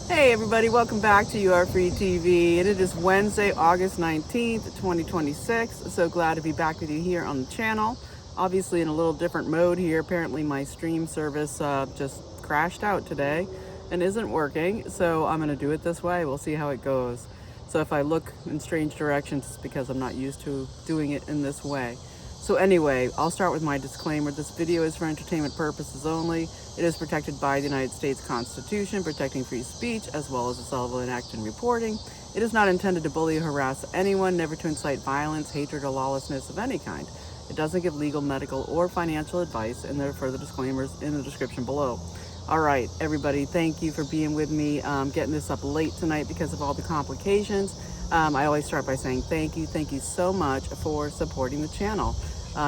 Hey everybody, welcome back to You Are Free TV. And it is Wednesday, August 19th, 2026. So glad to be back with you here on the channel. Obviously in a little different mode here. Apparently my stream service just crashed out today and isn't working. So I'm going to do it this way. We'll see how it goes. So if I look in strange directions, it's because I'm not used to doing it in this way. So anyway, I'll start with my disclaimer. This video is for entertainment purposes only. It is protected by the United States Constitution, protecting free speech, as well as the Sullivan Act and reporting. It is not intended to bully or harass anyone, never to incite violence, hatred, or lawlessness of any kind. It doesn't give legal, medical, or financial advice, and there are further disclaimers in the description below. All right, everybody, thank you for being with me. Getting this up late tonight because of all the complications. I always start by saying thank you. Thank you so much for supporting the channel.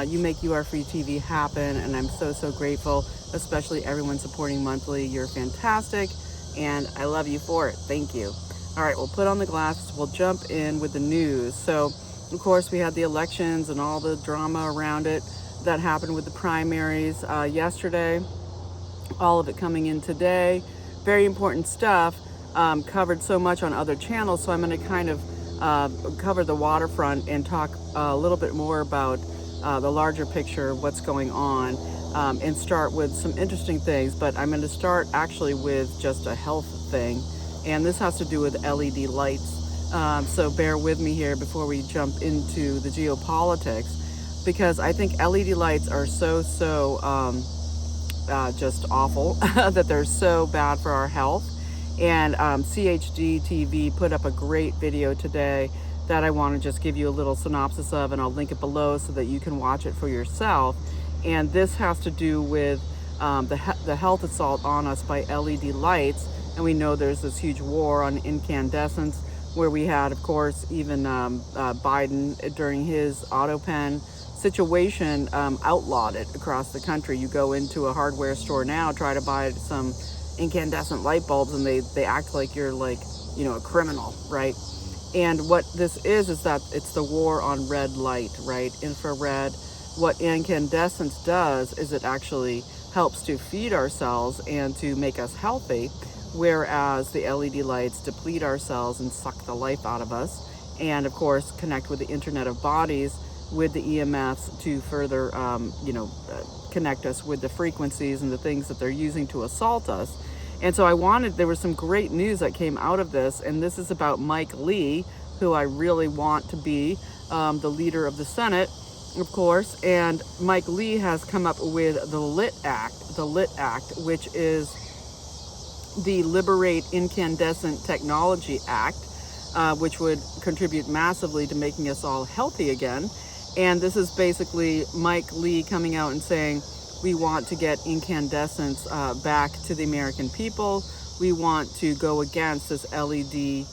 You make You Are Free TV happen, and I'm so grateful, especially everyone supporting monthly. You're fantastic, and I love you for it. Thank you. All right, we'll put on the glasses. We'll jump in with the news. So, of course, we had the elections and all the drama around it that happened with the primaries yesterday. All of it coming in today. Very important stuff. Covered so much on other channels, so I'm going to kind of cover the waterfront and talk a little bit more about the larger picture of what's going on, and start with some interesting things. But I'm going to start actually with just a health thing, and this has to do with LED lights. So bear with me here before we jump into the geopolitics, because I think LED lights are so just awful that they're so bad for our health. And CHD TV put up a great video today that I want to just give you a little synopsis of, and I'll link it below so that you can watch it for yourself. And this has to do with the health assault on us by LED lights. And we know there's this huge war on incandescents, where we had, of course, even Biden during his auto pen situation outlawed it across the country. You go into a hardware store now, try to buy some incandescent light bulbs, and they act like you're a criminal, right? And what this is that it's the war on red light, right? Infrared. What incandescence does is it actually helps to feed our cells and to make us healthy, whereas the LED lights deplete our cells and suck the life out of us, and of course connect with the Internet of Bodies with the EMFs to further connect us with the frequencies and the things that they're using to assault us. And so there was some great news that came out of this, and this is about Mike Lee, who I really want to be the leader of the Senate, of course. And Mike Lee has come up with the LIT Act, which is the Liberate Incandescent Technology Act, which would contribute massively to making us all healthy again. And this is basically Mike Lee coming out and saying, we want to get incandescence back to the American people. We want to go against this LED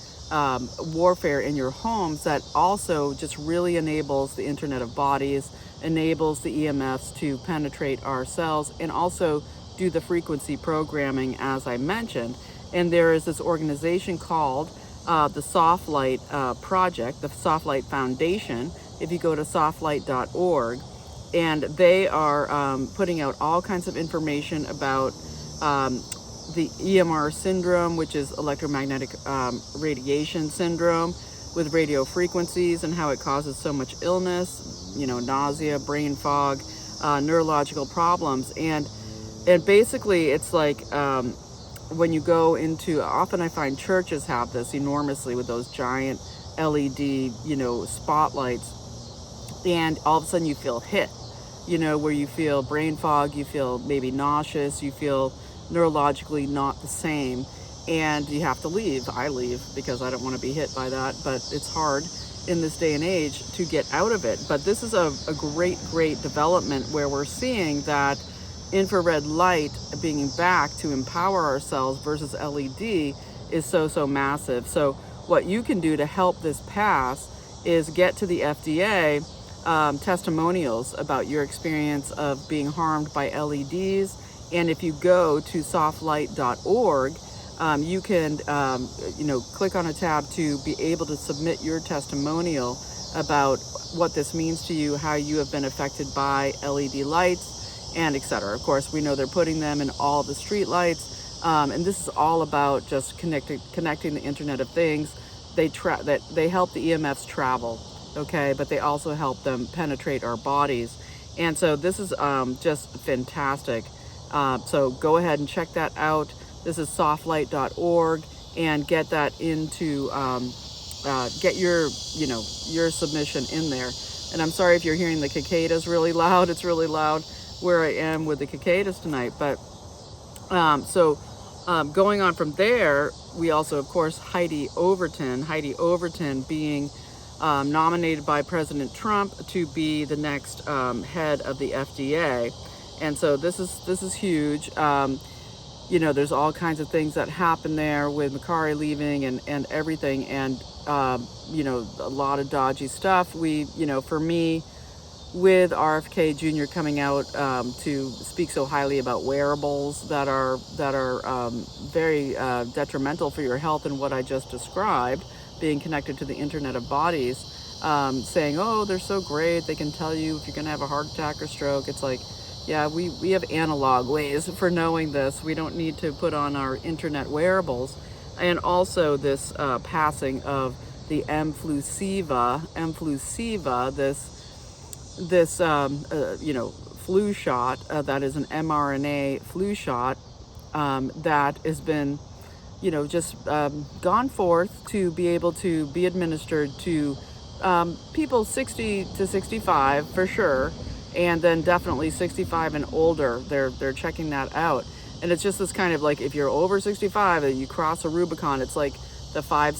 warfare in your homes that also just really enables the Internet of Bodies, enables the EMFs to penetrate our cells, and also do the frequency programming, as I mentioned. And there is this organization called the Soft Light Project, the Soft Light Foundation. If you go to softlight.org, and they are putting out all kinds of information about the EMR syndrome, which is electromagnetic radiation syndrome, with radio frequencies, and how it causes so much illness, nausea, brain fog, neurological problems. And basically it's like when you go into, often I find churches have this enormously with those giant LED, spotlights, and all of a sudden you feel hit, where you feel brain fog, you feel maybe nauseous, you feel neurologically not the same, and you have to leave. I leave because I don't want to be hit by that, but it's hard in this day and age to get out of it. But this is a great development, where we're seeing that infrared light being back to empower ourselves versus LED is so massive. So what you can do to help this pass is get to the FDA testimonials about your experience of being harmed by LEDs. And if you go to softlight.org, you can click on a tab to be able to submit your testimonial about what this means to you, how you have been affected by LED lights, and etc. Of course, we know they're putting them in all the street lights. And this is all about just connecting the Internet of Things. They help the EMFs travel, okay, but they also help them penetrate our bodies. And so this is just fantastic. So go ahead and check that out. This is softlight.org, and get that into get your your submission in there. And I'm sorry if you're hearing the cicadas really loud. It's really loud where I am with the cicadas tonight. But going on from there, we also, of course, Heidi Overton being nominated by President Trump to be the next head of the FDA. And so this is huge. There's all kinds of things that happen there with Makari leaving and everything, and a lot of dodgy stuff. For me, with RFK Jr. coming out to speak so highly about wearables that are very detrimental for your health, and what I just described, being connected to the Internet of Bodies, saying, oh, they're so great, they can tell you if you're going to have a heart attack or stroke. It's like, yeah, we have analog ways for knowing this. We don't need to put on our internet wearables. And also this passing of the mFlusiva, this flu shot that is an mRNA flu shot that has been, just gone forth to be able to be administered to people 60 to 65 for sure. And then definitely 65 and older, they're checking that out. And it's just this kind of like, if you're over 65 and you cross a Rubicon, it's like the 5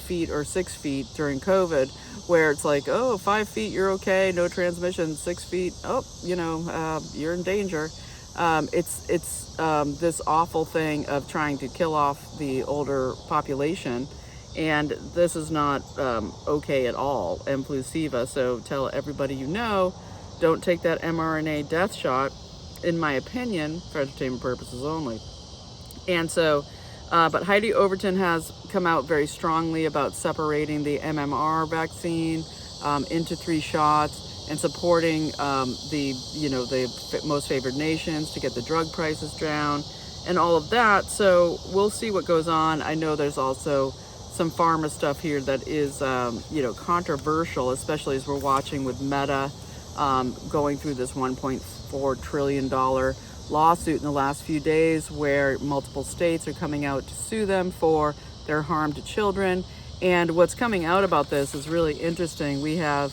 feet or 6 feet during COVID, where it's like, oh, 5 feet, you're okay, no transmission. 6 feet, oh, you're in danger. It's this awful thing of trying to kill off the older population. And this is not okay at all, mFlusiva. So tell everybody don't take that mRNA death shot, in my opinion, for entertainment purposes only. And so, but Heidi Overton has come out very strongly about separating the MMR vaccine into 3 shots, and supporting the most favored nations to get the drug prices down and all of that. So we'll see what goes on. I know there's also some pharma stuff here that is controversial, especially as we're watching with Meta going through this $1.4 trillion lawsuit in the last few days, where multiple states are coming out to sue them for their harm to children. And what's coming out about this is really interesting. We have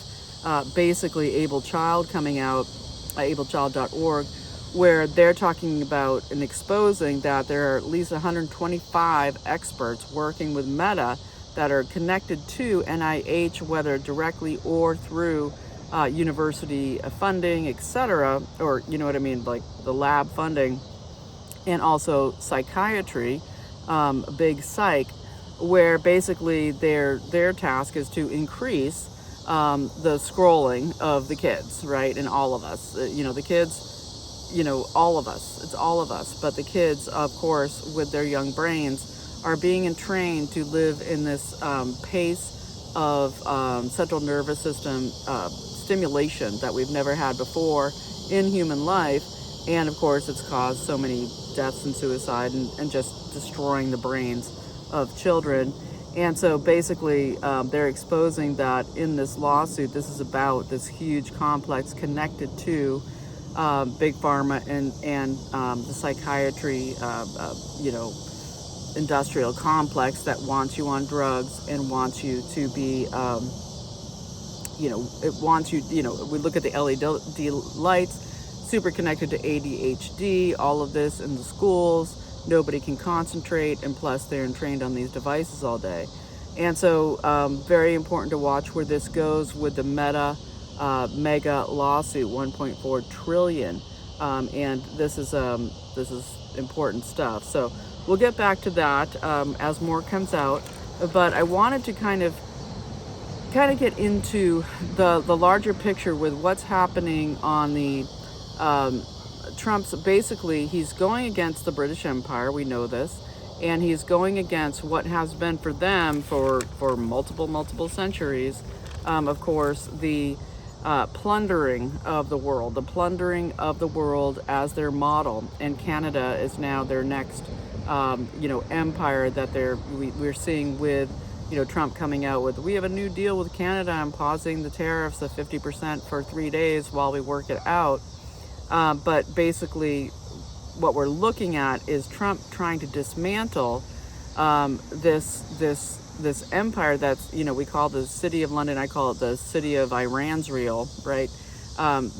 basically Able Child coming out, ablechild.org, where they're talking about and exposing that there are at least 125 experts working with Meta that are connected to NIH, whether directly or through university funding, etc., or like the lab funding, and also psychiatry, big psych, where basically their task is to increase the scrolling of the kids, right? And all of us, the kids, all of us, it's all of us, but the kids, of course, with their young brains, are being entrained to live in this pace of central nervous system stimulation that we've never had before in human life. And of course, it's caused so many deaths and suicide, and just destroying the brains of children. And so basically, they're exposing that in this lawsuit. This is about this huge complex connected to big pharma and the psychiatry, industrial complex that wants you on drugs and wants you to be, it wants you, we look at the LED lights, super connected to ADHD, all of this in the schools. Nobody can concentrate, and plus they're trained on these devices all day. And so very important to watch where this goes with the Meta mega lawsuit, 1.4 trillion. And this is important stuff. So we'll get back to that as more comes out. But I wanted to kind of get into the larger picture with what's happening on the Trump's. Basically, he's going against the British Empire, we know this, and he's going against what has been for them for multiple centuries, of course, the plundering of the world, the plundering of the world as their model. And Canada is now their next, empire that we're seeing with, Trump coming out with, we have a new deal with Canada. I'm pausing the tariffs of 50% for 3 days while we work it out. But basically, what we're looking at is Trump trying to dismantle this empire that's, we call the city of London, I call it the city of Iransrael, right?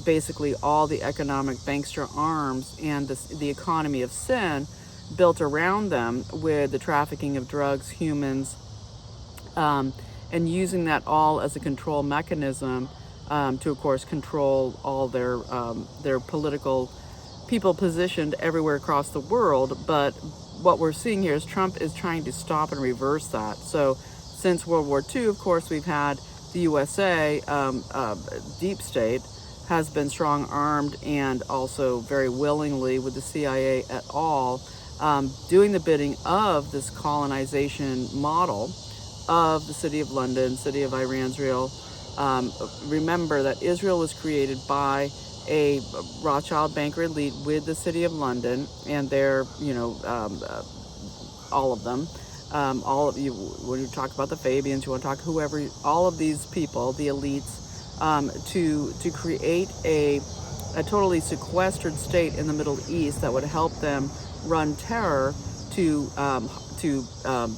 Basically all the economic bankster arms and the economy of sin built around them with the trafficking of drugs, humans, and using that all as a control mechanism to, of course, control all their political people positioned everywhere across the world. But what we're seeing here is Trump is trying to stop and reverse that. So since World War II, of course, we've had the USA, deep state, has been strong-armed and also very willingly with the CIA et al. Doing the bidding of this colonization model of the city of London, city of Iransrael. Remember that Israel was created by a Rothschild banker elite with the city of London, and they're, all of them, all of you, when you talk about the Fabians, you want to talk whoever, all of these people, the elites, to create a totally sequestered state in the Middle East that would help them run terror to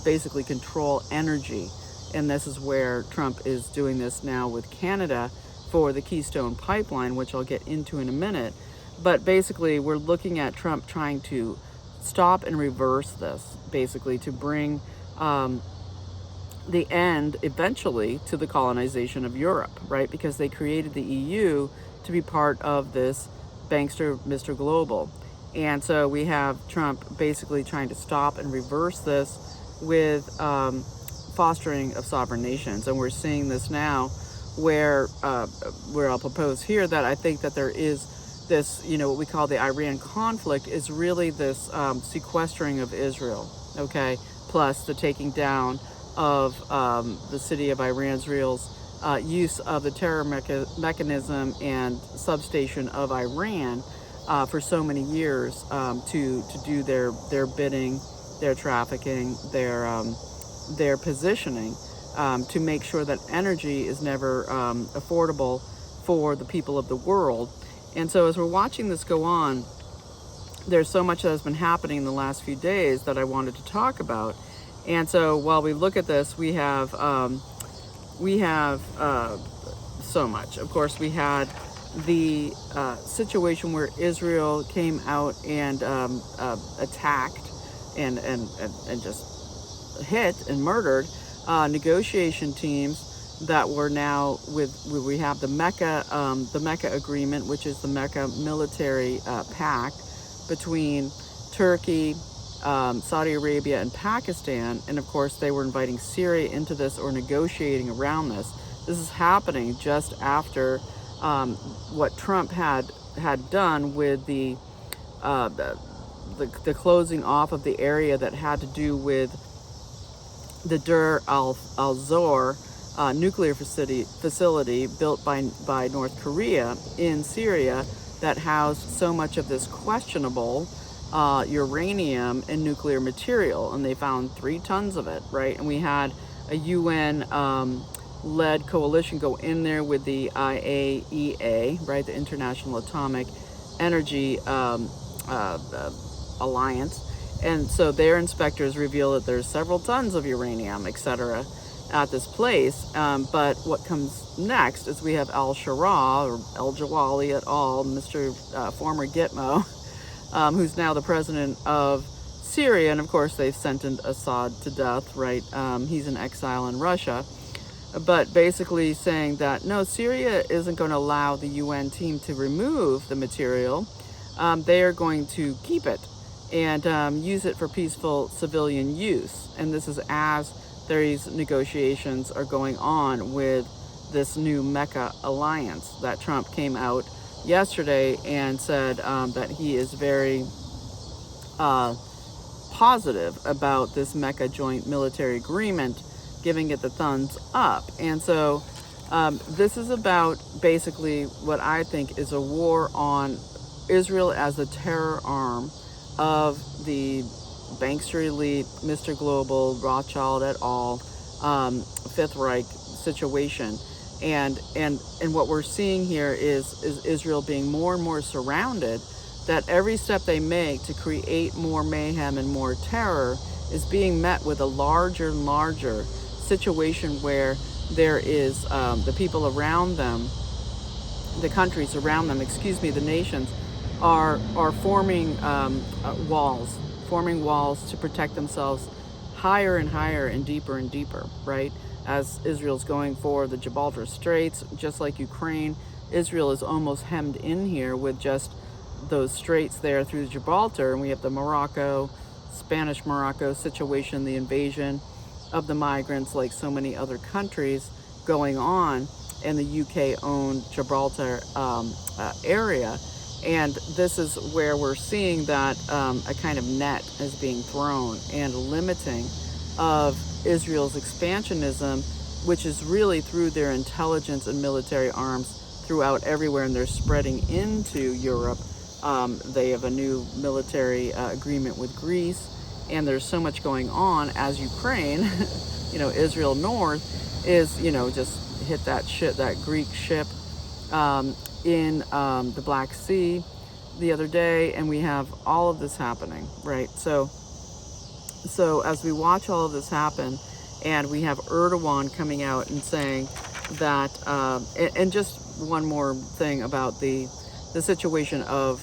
basically control energy. And this is where Trump is doing this now with Canada for the Keystone pipeline, which I'll get into in a minute. But basically, we're looking at Trump trying to stop and reverse this, basically to bring the end eventually to the colonization of Europe, right? Because they created the EU to be part of this bankster, Mr. Global. And so we have Trump basically trying to stop and reverse this with fostering of sovereign nations. And we're seeing this now where I'll propose here that I think that there is this, what we call the Iran conflict is really this sequestering of Israel, okay, plus the taking down of the city of Iransrael's use of the terror mechanism and substation of Iran for so many years to do their bidding, their trafficking, their positioning to make sure that energy is never affordable for the people of the world. And so as we're watching this go on, there's so much that has been happening in the last few days that I wanted to talk about. And so while we look at this, we have so much. Of course, we had the situation where Israel came out and attacked and just hit and murdered negotiation teams that were now we have the Mecca agreement, which is the Mecca military pact between Turkey, Saudi Arabia, and Pakistan. And of course, they were inviting Syria into this or negotiating around this. This is happening just after what Trump had done with the closing off of the area that had to do with the Deir al-Zor nuclear facility built by North Korea in Syria that housed so much of this questionable uranium and nuclear material, and they found 3 tons of it, right? And we had a UN led coalition go in there with the IAEA, right, the International Atomic Energy Alliance. And so their inspectors reveal that there's several tons of uranium, etc., at this place. But what comes next is we have al-Shara, or al-Jawali et al., Mr. Former Gitmo, who's now the president of Syria. And of course, they've sentenced Assad to death, right? He's in exile in Russia. But basically saying that, no, Syria isn't going to allow the UN team to remove the material. They are going to keep it and use it for peaceful civilian use. And this is as these negotiations are going on with this new Mecca alliance that Trump came out yesterday and said that he is very positive about this Mecca joint military agreement, giving it the thumbs up. And so This is about basically what I think is a war on Israel as the terror arm of the bankster elite, Mr. Global, Rothschild et al., Fifth Reich situation. And what we're seeing here is Israel being more and more surrounded, that every step they make to create more mayhem and more terror is being met with a larger and larger situation where there is the people around them, the countries around them, the nations, are forming walls to protect themselves higher and higher and deeper, right? As Israel's going for the Gibraltar Straits, just like Ukraine, Israel is almost hemmed in here with just those straits there through Gibraltar, and we have the Spanish Morocco situation, the invasion of the migrants, like so many other countries going on, and the UK-owned Gibraltar area. And this is where we're seeing that a kind of net is being thrown and limiting of Israel's expansionism, which is really through their intelligence and military arms throughout everywhere, and they're spreading into Europe. They have a new military agreement with Greece, and there's so much going on as Ukraine, Israel North is, just hit that Greek ship in the Black Sea the other day, and we have all of this happening, right? So as we watch all of this happen, and we have Erdogan coming out and saying that, and just one more thing about the situation of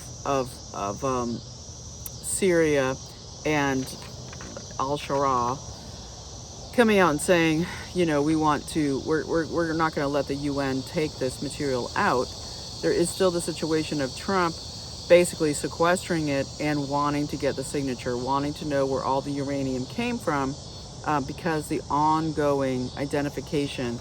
Syria and al-Sharaa coming out and saying, we're not going to let the UN take this material out. There is still the situation of Trump basically sequestering it and wanting to get the signature, wanting to know where all the uranium came from, because the ongoing identification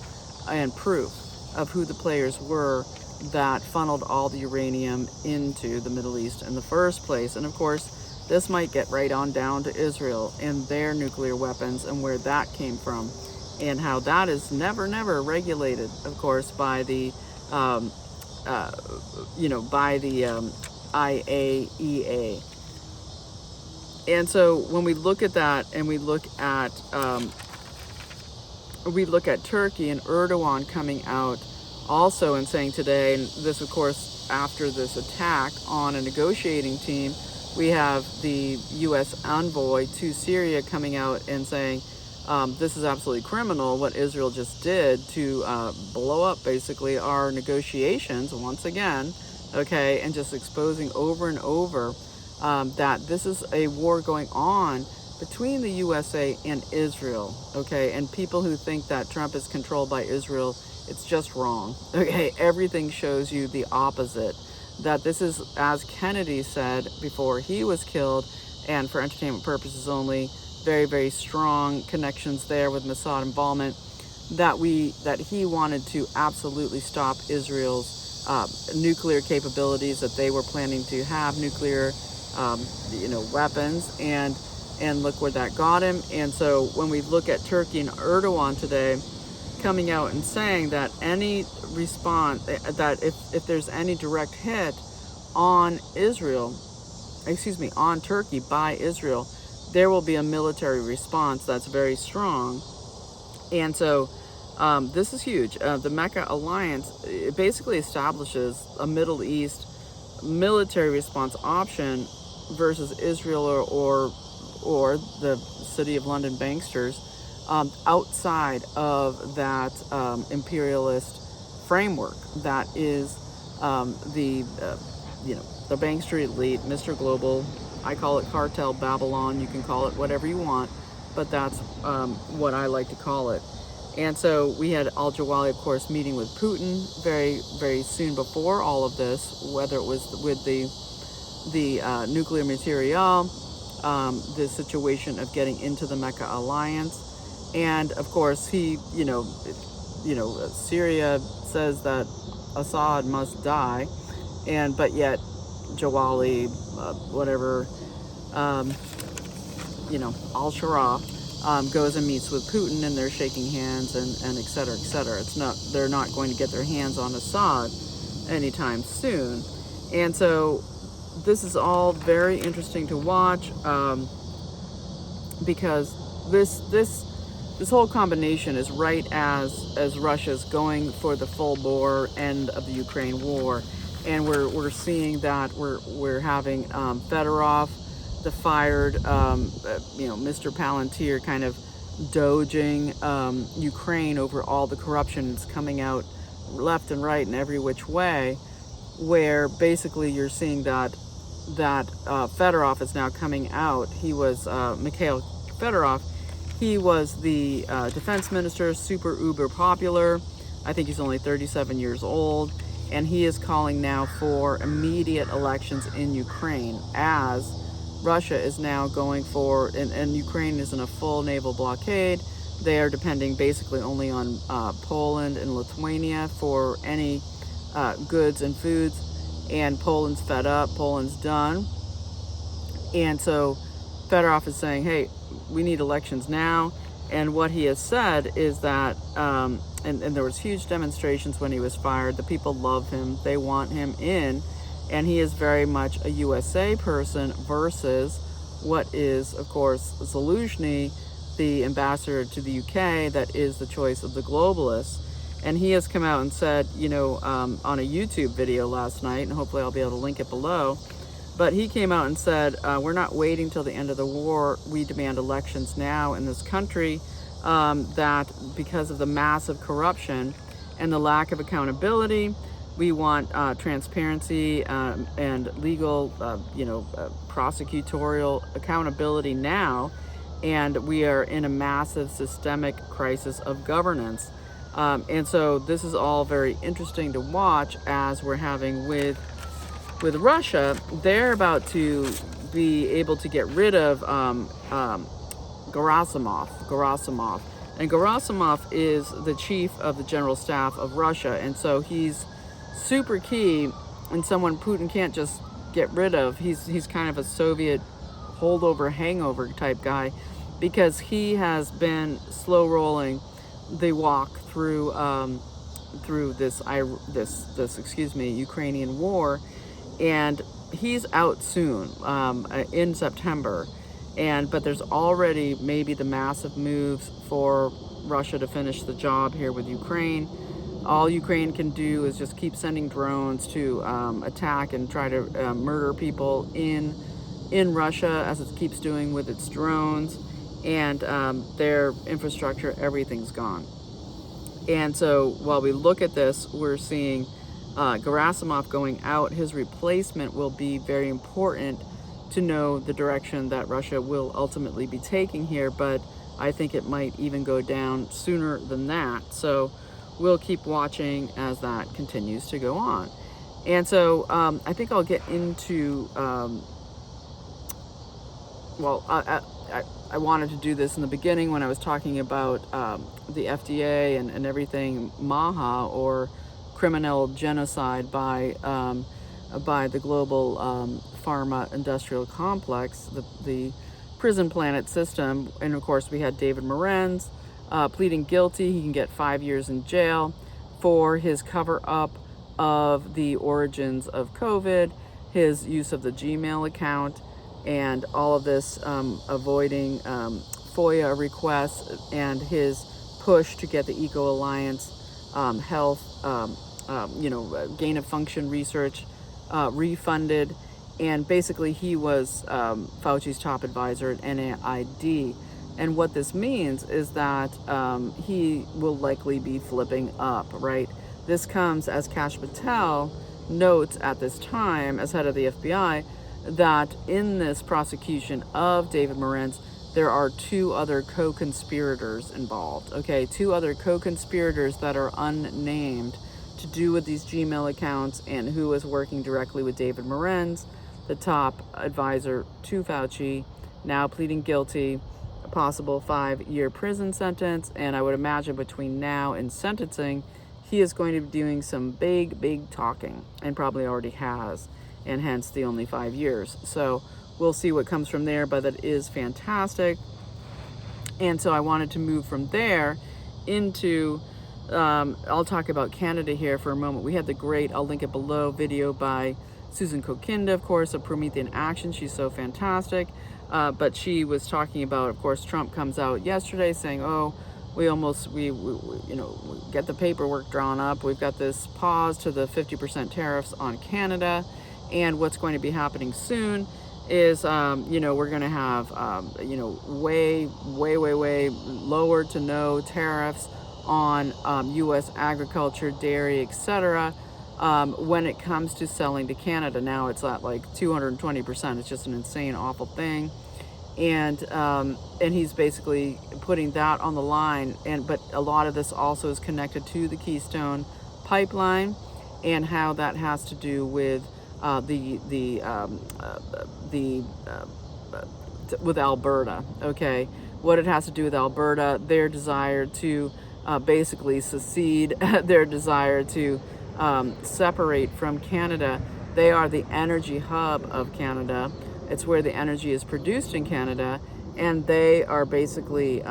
and proof of who the players were that funneled all the uranium into the Middle East in the first place. And of course, this might get right on down to Israel and their nuclear weapons and where that came from, and how that is never regulated, of course, by the IAEA. And so when we look at that, and we look at Turkey and Erdogan coming out also and saying today, and this of course after this attack on a negotiating team, we have the U.S. envoy to Syria coming out and saying this is absolutely criminal what Israel just did to blow up basically our negotiations once again, okay, and just exposing over and over that this is a war going on between the USA and Israel, okay? And people who think that Trump is controlled by Israel, it's just wrong, okay? Everything shows you the opposite, that this is, as Kennedy said before he was killed, and for entertainment purposes only, very, very strong connections there with Mossad involvement, that he wanted to absolutely stop Israel's nuclear capabilities, that they were planning to have nuclear weapons, and look where that got him. And so when we look at Turkey and Erdogan today coming out and saying that any response, that if there's any direct hit on on Turkey by Israel, there will be a military response that's very strong. And so this is huge. The Mecca alliance, it basically establishes a Middle East military response option versus Israel or the City of London banksters outside of that imperialist framework that is the bankster elite, Mr. Global. I call it Cartel Babylon. You can call it whatever you want, but that's what I like to call it. And so we had al-Jawali, of course, meeting with Putin very, very soon before all of this, whether it was with the nuclear material, the situation of getting into the Mecca alliance. And of course, he, Syria says that Assad must die, but yet Jawali, al-Sharaa, goes and meets with Putin, and they're shaking hands and et cetera, et cetera. They're not going to get their hands on Assad anytime soon. And so this is all very interesting to watch, because this whole combination is right as Russia's going for the full bore end of the Ukraine war, and we're seeing that we're having Fedorov, the fired Mr. Palantir, kind of doging Ukraine over all the corruption that's coming out left and right and every which way, where basically you're seeing that Fedorov is now coming out. He was Mikhail Fedorov. He was the defense minister, super uber popular. I think he's only 37 years old, and he is calling now for immediate elections in Ukraine, as Russia is now going for, and Ukraine is in a full naval blockade. They are depending basically only on Poland and Lithuania for any goods and foods, and Poland's fed up, Poland's done. And so Fedorov is saying, hey, we need elections now. And what he has said is that, and there was huge demonstrations when he was fired. The people love him. They want him in. And he is very much a USA person versus what is, of course, Zelensky, the ambassador to the UK, that is the choice of the globalists. And he has come out and said, on a YouTube video last night, and hopefully I'll be able to link it below, but he came out and said, we're not waiting till the end of the war. We demand elections now in this country, that because of the massive corruption and the lack of accountability, we want transparency and legal, prosecutorial accountability now. And we are in a massive systemic crisis of governance. And so this is all very interesting to watch, as we're having with Russia. They're about to be able to get rid of Gerasimov. And Gerasimov is the chief of the general staff of Russia. And so he's super key, and someone Putin can't just get rid of. He's kind of a Soviet holdover, hangover type guy, because he has been slow rolling the walk through this Ukrainian war, and he's out soon, in September. But there's already maybe the massive moves for Russia to finish the job here with Ukraine. All Ukraine can do is just keep sending drones to attack and try to murder people in Russia, as it keeps doing with its drones, and their infrastructure, everything's gone. And so while we look at this, we're seeing Gerasimov going out. His replacement will be very important to know the direction that Russia will ultimately be taking here, but I think it might even go down sooner than that. So we'll keep watching as that continues to go on. And so I think I'll get into, I wanted to do this in the beginning when I was talking about the FDA and everything, MAHA, or criminal genocide by the global pharma industrial complex, the prison planet system. And of course we had David Morenz pleading guilty. He can get 5 years in jail for his cover up of the origins of COVID, his use of the Gmail account, and all of this avoiding FOIA requests, and his push to get the Eco Alliance health, gain of function research refunded. And basically he was Fauci's top advisor at NIAID. And what this means is that he will likely be flipping up, right? This comes as Kash Patel notes at this time, as head of the FBI, that in this prosecution of David Morenz, there are 2 other co-conspirators involved, okay? 2 other co-conspirators that are unnamed, to do with these Gmail accounts, and who is working directly with David Morenz, the top advisor to Fauci, now pleading guilty, a possible 5-year prison sentence. And I would imagine between now and sentencing, he is going to be doing some big talking, and probably already has, and hence the only 5 years. So we'll see what comes from there, but that is fantastic. And so I wanted to move from there into, I'll talk about Canada here for a moment. We had the great, I'll link it below, video by Susan Kokinda, of course, of Promethean Action. She's so fantastic. But she was talking about, of course, Trump comes out yesterday saying, oh, we get the paperwork drawn up. We've got this pause to the 50% tariffs on Canada. And what's going to be happening soon is, we're going to have, way lower to no tariffs on U.S. agriculture, dairy, etc. When it comes to selling to Canada. Now it's at like 220%. It's just an insane, awful thing. And he's basically putting that on the line. But a lot of this also is connected to the Keystone pipeline and how that has to do with with Alberta. Okay, what it has to do with Alberta, their desire to basically secede, their desire to separate from Canada. They are the energy hub of Canada. It's where the energy is produced in Canada, and they are basically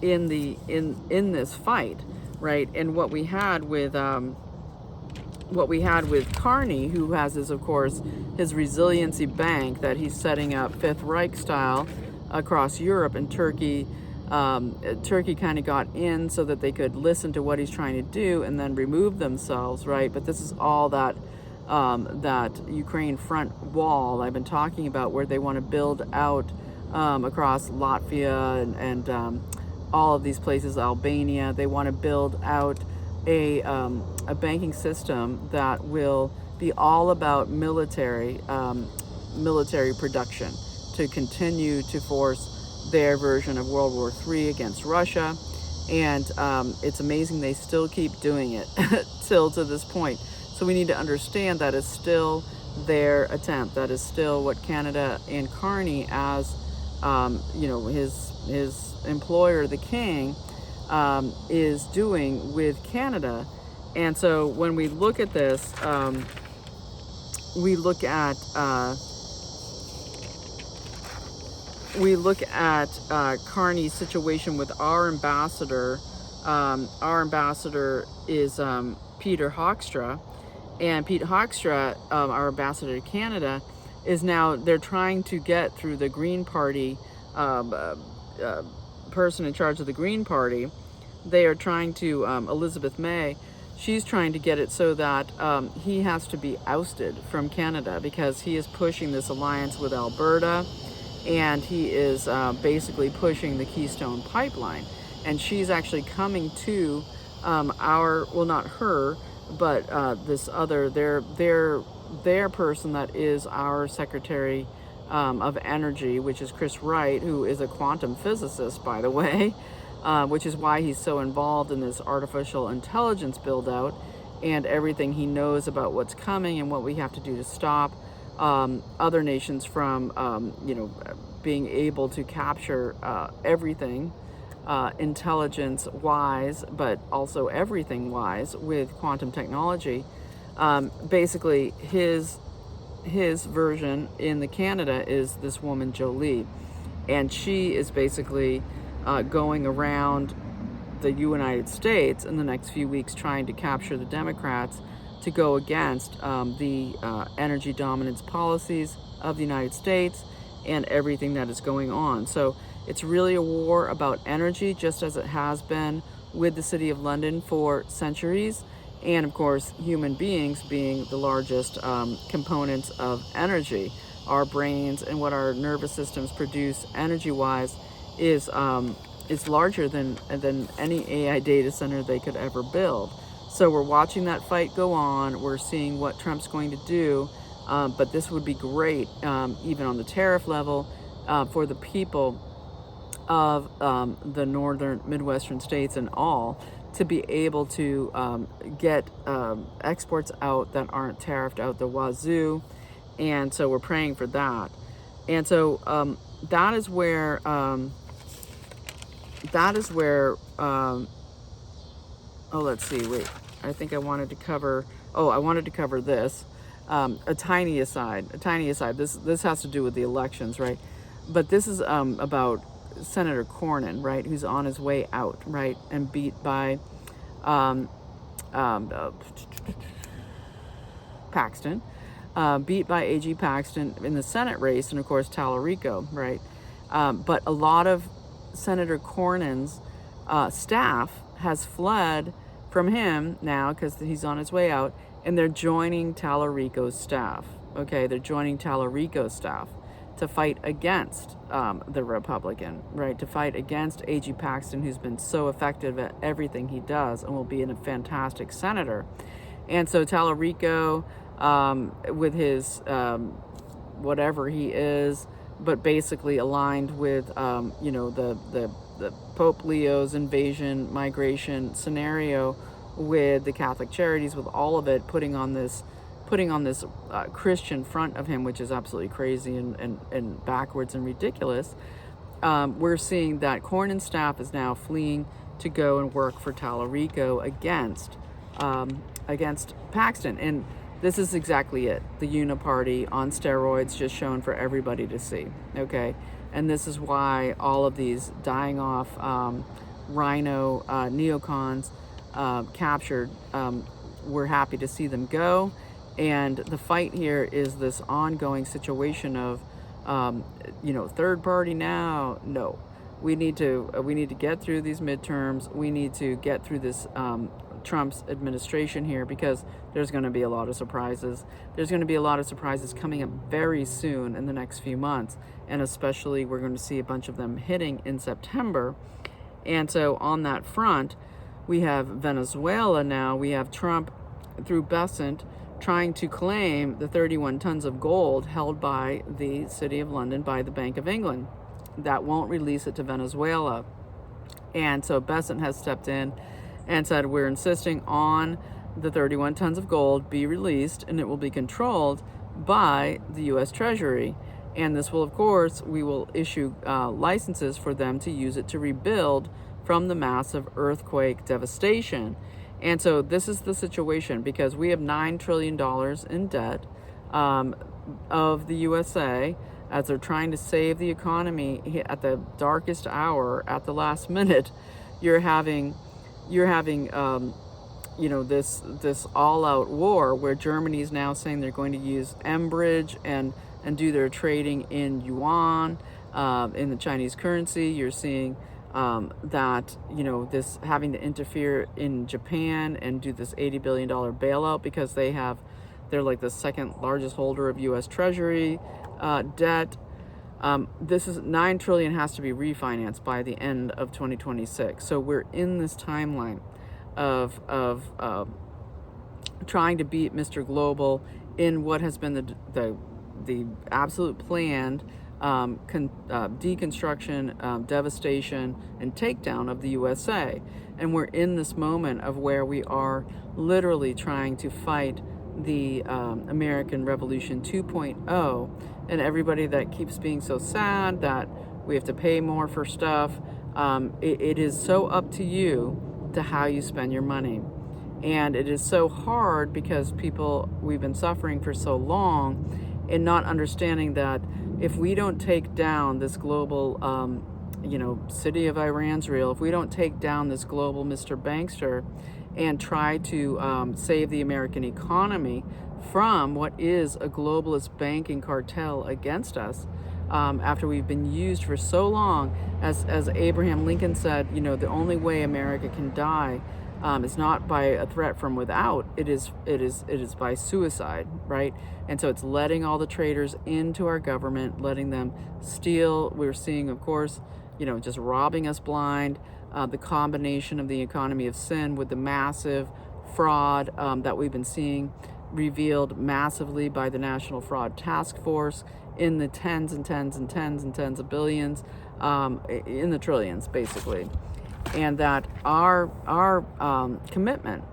in this fight, right? And what we had with Carney, who has his, of course, his resiliency bank that he's setting up Fifth Reich style across Europe, and Turkey kind of got in so that they could listen to what he's trying to do and then remove themselves, right? But this is all that Ukraine front wall I've been talking about, where they want to build out across Latvia and all of these places, Albania. They want to build out a banking system that will be all about military production to continue to force their version of World War III against Russia. And it's amazing they still keep doing it till to this point. So we need to understand that is still their attempt. That is still what Canada and Carney, as his employer, the king, is doing with Canada. And so when we look at this, we look at Carney's situation with our ambassador. Our ambassador is Peter Hoekstra. And Pete Hoekstra, our ambassador to Canada, is now, they're trying to get through the Green Party, person in charge of the Green Party. They are trying to, Elizabeth May, she's trying to get it so that he has to be ousted from Canada, because he is pushing this alliance with Alberta, and he is basically pushing the Keystone pipeline. And she's actually coming to not her, but this other, their person that is our Secretary of Energy, which is Chris Wright, who is a quantum physicist, by the way, which is why he's so involved in this artificial intelligence build out and everything he knows about what's coming and what we have to do to stop other nations from, being able to capture everything intelligence wise, but also everything wise with quantum technology. Basically, his version in the Canada is this woman Jolie, and she is basically going around the United States in the next few weeks trying to capture the Democrats to go against the energy dominance policies of the United States and everything that is going on. So it's really a war about energy, just as it has been with the City of London for centuries. And of course, human beings being the largest components of energy. Our brains and what our nervous systems produce energy-wise is larger than any AI data center they could ever build. So we're watching that fight go on. We're seeing what Trump's going to do. But this would be great, even on the tariff level, for the people of the northern Midwestern states and all, to be able to get exports out that aren't tariffed out the wazoo. And so we're praying for that. And so that is where let's see, wait, I think I wanted to cover this. A tiny aside. This has to do with the elections, right? But this is about Senator Cornyn, right, who's on his way out, right, and beat by um, Paxton, beat by A.G. Paxton in the Senate race, and of course Tallarico, right? But a lot of Senator Cornyn's staff has fled from him now because he's on his way out, and they're joining Tallarico's staff. Okay, they're joining Tallarico's staff to fight against the Republican, right? To fight against A.G. Paxton, who's been so effective at everything he does and will be a fantastic senator. And so Tallarico, with his whatever he is, but basically aligned with the Pope Leo's invasion migration scenario, with the Catholic Charities, with all of it, putting on this Christian front of him, which is absolutely crazy and backwards and ridiculous. We're seeing that Cornyn's staff is now fleeing to go and work for Tallarico against Paxton. And this is exactly it. The uniparty on steroids, just shown for everybody to see. Okay. And this is why all of these dying off rhino neocons captured, we're happy to see them go. And the fight here is this ongoing situation of third party now. No, we need to get through these midterms. We need to get through this Trump's administration here, because there's going to be a lot of surprises. There's going to be a lot of surprises coming up very soon in the next few months, and especially we're going to see a bunch of them hitting in September. And so on that front, we have Venezuela now. We have Trump through Bessent trying to claim the 31 tons of gold held by the City of London, by the Bank of England. That won't release it to Venezuela. And so Bessent has stepped in and said, we're insisting on the 31 tons of gold be released, and it will be controlled by the U.S. Treasury. And this will, of course, we will issue licenses for them to use it to rebuild from the massive earthquake devastation. And so this is the situation, because we have $9 trillion in debt of the USA, as they're trying to save the economy at the darkest hour, at the last minute. You're having this all-out war where Germany is now saying they're going to use AMREV and do their trading in yuan, in the Chinese currency. You're seeing that this having to interfere in Japan and do this $80 billion bailout, because they're like the second largest holder of U.S. Treasury debt. This is $9 trillion has to be refinanced by the end of 2026. So we're in this timeline of trying to beat Mr. Global in what has been the absolute planned deconstruction, devastation, and takedown of the USA. And we're in this moment of where we are literally trying to fight the American Revolution 2.0, and everybody that keeps being so sad that we have to pay more for stuff. It is so up to you to how you spend your money. And it is so hard because we've been suffering for so long and not understanding that if we don't take down this global, city of Iransrael, if we don't take down this global Mr. Bankster and try to save the American economy from what is a globalist banking cartel against us, after we've been used for so long, as Abraham Lincoln said, the only way America can die is not by a threat from without. It is by suicide, right? And so it's letting all the traitors into our government, letting them steal. We're seeing, of course, just robbing us blind. The combination of the economy of sin with the massive fraud that we've been seeing revealed massively by the National Fraud Task Force in the tens and tens and tens and tens of billions, in the trillions, basically. And that our commitment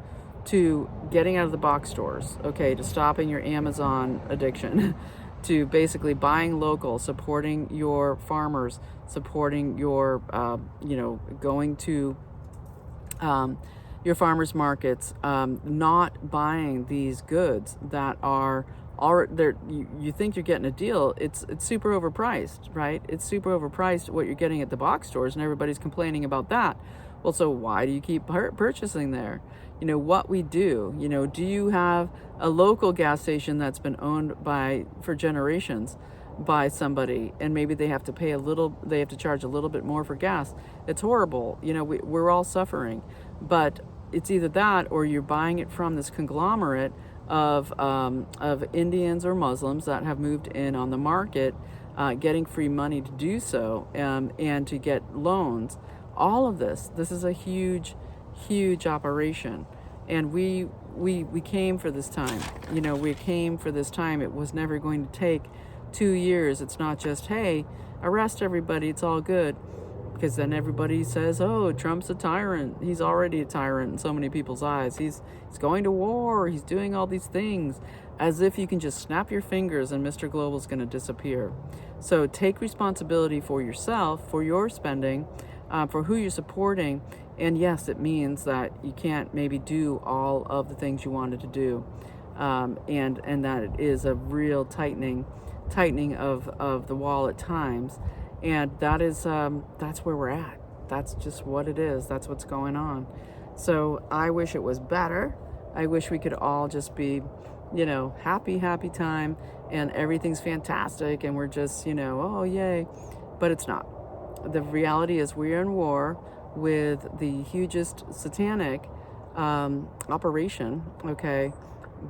to getting out of the box stores, to stopping your Amazon addiction, to basically buying local, supporting your farmers, supporting your, going to your farmers markets, not buying these goods that are you think you're getting a deal. It's super overpriced, right? It's super overpriced what you're getting at the box stores, and everybody's complaining about that. Well, so why do you keep purchasing there? You know, what we do, you know, do you have a local gas station that's been owned for generations by somebody, and maybe they have to they have to charge a little bit more for gas? It's horrible. You know, we're all suffering, but it's either that or you're buying it from this conglomerate of Indians or Muslims that have moved in on the market, getting free money to do so, and to get loans. All of this is a huge, huge operation, and we came for this time. You know, we came for this time. It was never going to take 2 years. It's not just, hey, arrest everybody, it's all good. Because then everybody says, oh, Trump's a tyrant. He's already a tyrant in so many people's eyes. He's going to war. He's doing all these things, as if you can just snap your fingers and Mr. Global's going to disappear. So take responsibility for yourself, for your spending, for who you're supporting. And yes, it means that you can't maybe do all of the things you wanted to do, and that it is a real tightening of the wall at times. And that is that's where we're at. That's just what it is. That's what's going on. So I wish it was better. I wish we could all just be, you know, happy time, and everything's fantastic, and we're just, you know, oh yay. But it's not. The reality is we're in war with the hugest satanic operation, okay,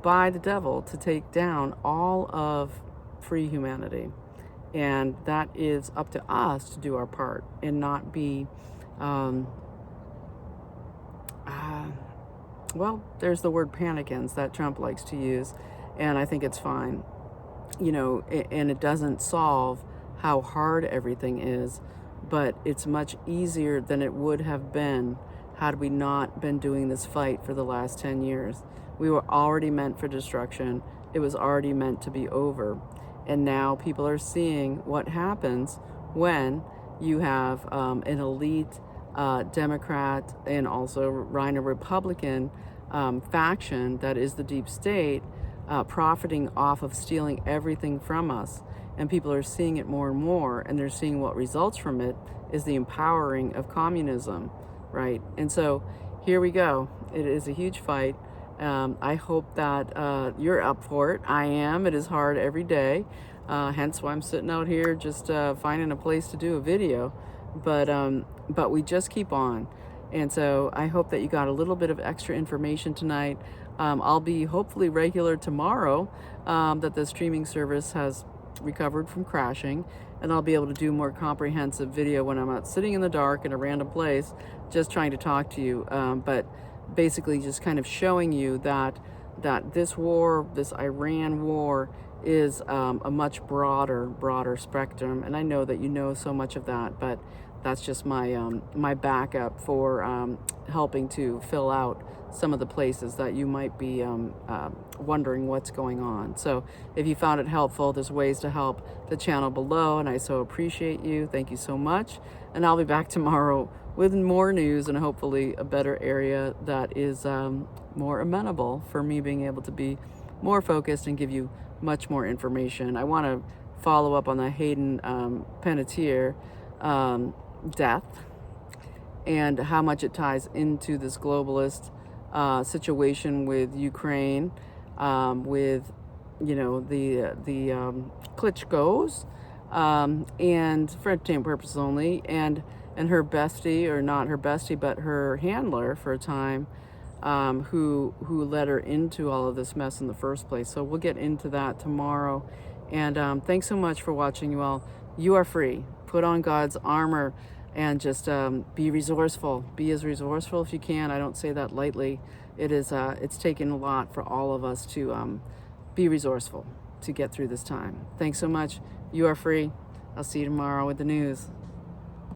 by the devil to take down all of free humanity. And that is up to us to do our part and not be, well, there's the word panicans that Trump likes to use, and I think it's fine, you know, and it doesn't solve how hard everything is, but it's much easier than it would have been had we not been doing this fight for the last 10 years. We were already meant for destruction. It was already meant to be over. And now people are seeing what happens when you have an elite Democrat and also Rhino Republican faction that is the deep state, profiting off of stealing everything from us. And people are seeing it more and more, and they're seeing what results from it is the empowering of communism, right? And so here we go. It is a huge fight. I hope that you're up for it. I am. It is hard every day. Hence why I'm sitting out here just finding a place to do a video. But we just keep on. And so I hope that you got a little bit of extra information tonight. I'll be hopefully regular tomorrow, that the streaming service has recovered from crashing, and I'll be able to do more comprehensive video when I'm not sitting in the dark in a random place just trying to talk to you. But basically just kind of showing you that this war, this Iran war, is a much broader spectrum. And I know that you know so much of that, but that's just my my backup for helping to fill out some of the places that you might be wondering what's going on. So if you found it helpful, there's ways to help the channel below, and I so appreciate you. Thank you so much. And I'll be back tomorrow with more news and hopefully a better area that is more amenable for me being able to be more focused and give you much more information. I want to follow up on the Hayden Panettiere death and how much it ties into this globalist situation with Ukraine, with, you know, the Klitschko's, and for entertainment purposes only, and her bestie, or not her bestie, but her handler for a time, who led her into all of this mess in the first place. So we'll get into that tomorrow. And thanks so much for watching, you all. You are free. Put on God's armor and just be resourceful. Be as resourceful as you can. I don't say that lightly. It is it's taken a lot for all of us to be resourceful to get through this time. Thanks so much. You are free. I'll see you tomorrow with the news.